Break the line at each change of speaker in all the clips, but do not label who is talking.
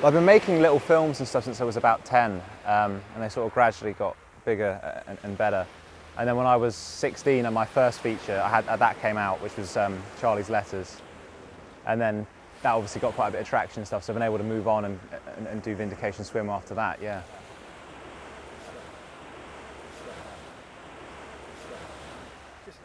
I've been making little films and stuff since I was about 10, and they sort of gradually got bigger and better. And then when I was 16 and my first feature, that came out, which was Charlie's Letters. And then that obviously got quite a bit of traction and stuff, so I've been able to move on and do Vindication Swim after that, yeah.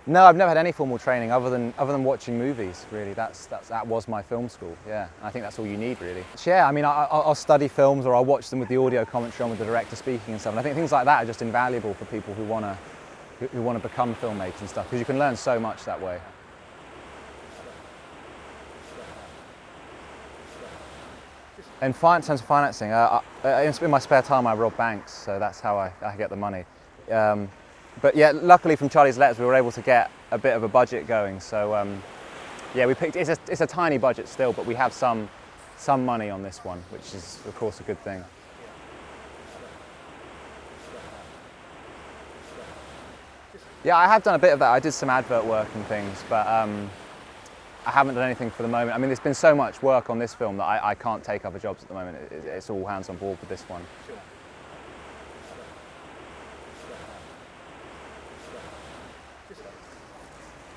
No, I've never had any formal training other than watching movies. Really, that was my film school. Yeah, and I think that's all you need, really. Yeah, I mean, I'll study films or I'll watch them with the audio commentary on with the director speaking and stuff. And I think things like that are just invaluable for people who want to become filmmakers and stuff, because you can learn so much that way. In terms of financing, in my spare time I rob banks, so that's how I get the money. But yeah, luckily from Charlie's Letters we were able to get a bit of a budget going. So yeah, it's a tiny budget still, but we have some money on this one, which is of course a good thing. Yeah, I have done a bit of that. I did some advert work and things, but I haven't done anything for the moment. I mean, there's been so much work on this film that I can't take other jobs at the moment. It's all hands on board with this one.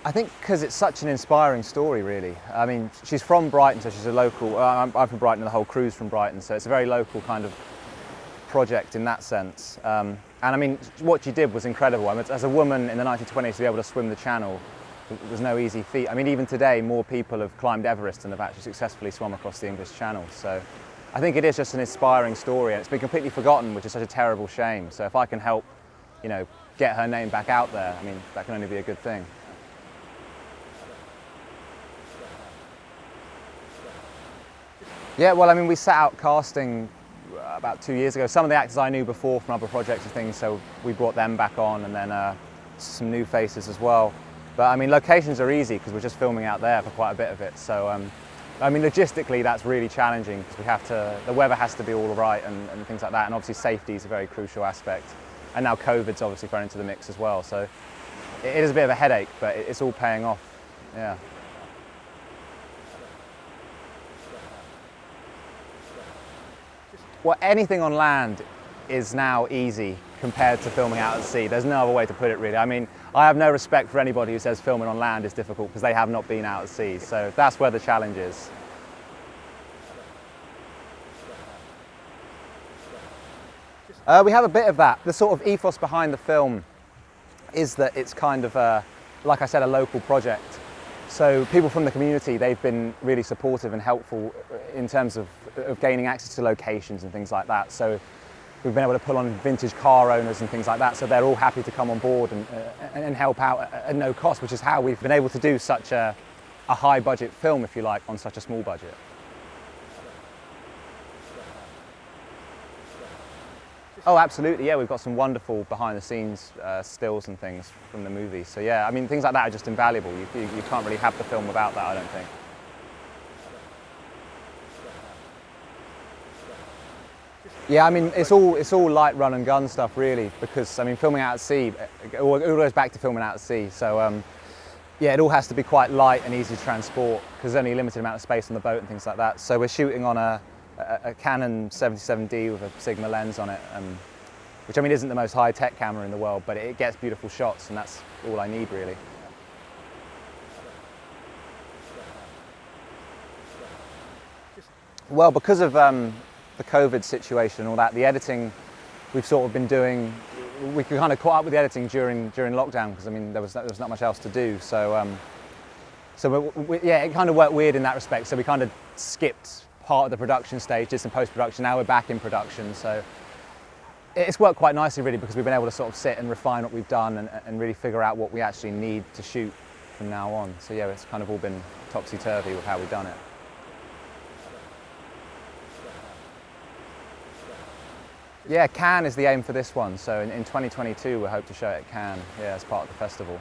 I think because it's such an inspiring story, really. I mean, she's from Brighton, so she's a local. I'm from Brighton, and the whole crew's from Brighton, so it's a very local kind of project in that sense. And I mean, what she did was incredible. I mean, as a woman in the 1920s to be able to swim the Channel was no easy feat. I mean, even today, more people have climbed Everest and have actually successfully swum across the English Channel. So I think it is just an inspiring story, and it's been completely forgotten, which is such a terrible shame. So if I can help, you know, get her name back out there, I mean, that can only be a good thing. Yeah, well, I mean, we set out casting about 2 years ago. Some of the actors I knew before from other projects and things, so we brought them back on, and then some new faces as well. But I mean, locations are easy because we're just filming out there for quite a bit of it. So, I mean, logistically, that's really challenging because the weather has to be all right and things like that. And obviously safety is a very crucial aspect. And now COVID's obviously thrown into the mix as well. So it is a bit of a headache, but it's all paying off, yeah. Well, anything on land is now easy compared to filming out at sea. There's no other way to put it, really. I mean, I have no respect for anybody who says filming on land is difficult because they have not been out at sea. So that's where the challenge is. We have a bit of that. The sort of ethos behind the film is that it's kind of, like I said, a local project. So people from the community, they've been really supportive and helpful in terms of gaining access to locations and things like that. So we've been able to pull on vintage car owners and things like that, so they're all happy to come on board and help out at no cost, which is how we've been able to do such a high budget film, if you like, on such a small budget. Oh, absolutely, yeah, we've got some wonderful behind the scenes stills and things from the movie. So yeah, I mean, things like that are just invaluable. You can't really have the film without that, I don't think. Yeah, I mean, it's all light run and gun stuff, really, because I mean, filming out at sea, it all goes back to filming out at sea. So yeah, it all has to be quite light and easy to transport because there's only a limited amount of space on the boat and things like that. So we're shooting on a Canon 77D with a Sigma lens on it, which I mean isn't the most high-tech camera in the world, but it gets beautiful shots, and that's all I need, really. Well, because of the COVID situation and all that, the editing we've sort of been doing, we kind of caught up with the editing during lockdown because I mean there was not much else to do. So yeah, it kind of worked weird in that respect. So we kind of skipped part of the production stage, did some post-production. Now we're back in production, so it's worked quite nicely, really, because we've been able to sort of sit and refine what we've done and really figure out what we actually need to shoot from now on. So yeah, it's kind of all been topsy-turvy with how we've done it. Yeah, Cannes is the aim for this one. So in 2022, we hope to show it at Cannes, yeah, as part of the festival.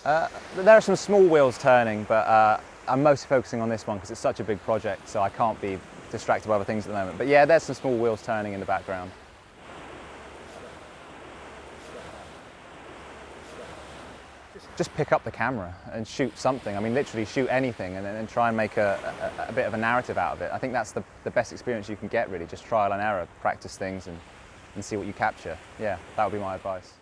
There are some small wheels turning, but I'm mostly focusing on this one because it's such a big project, so I can't be distracted by other things at the moment. But yeah, there's some small wheels turning in the background. Just pick up the camera and shoot something. I mean, literally shoot anything and then try and make a bit of a narrative out of it. I think that's the best experience you can get, really, just trial and error, practice things and see what you capture. Yeah, that would be my advice.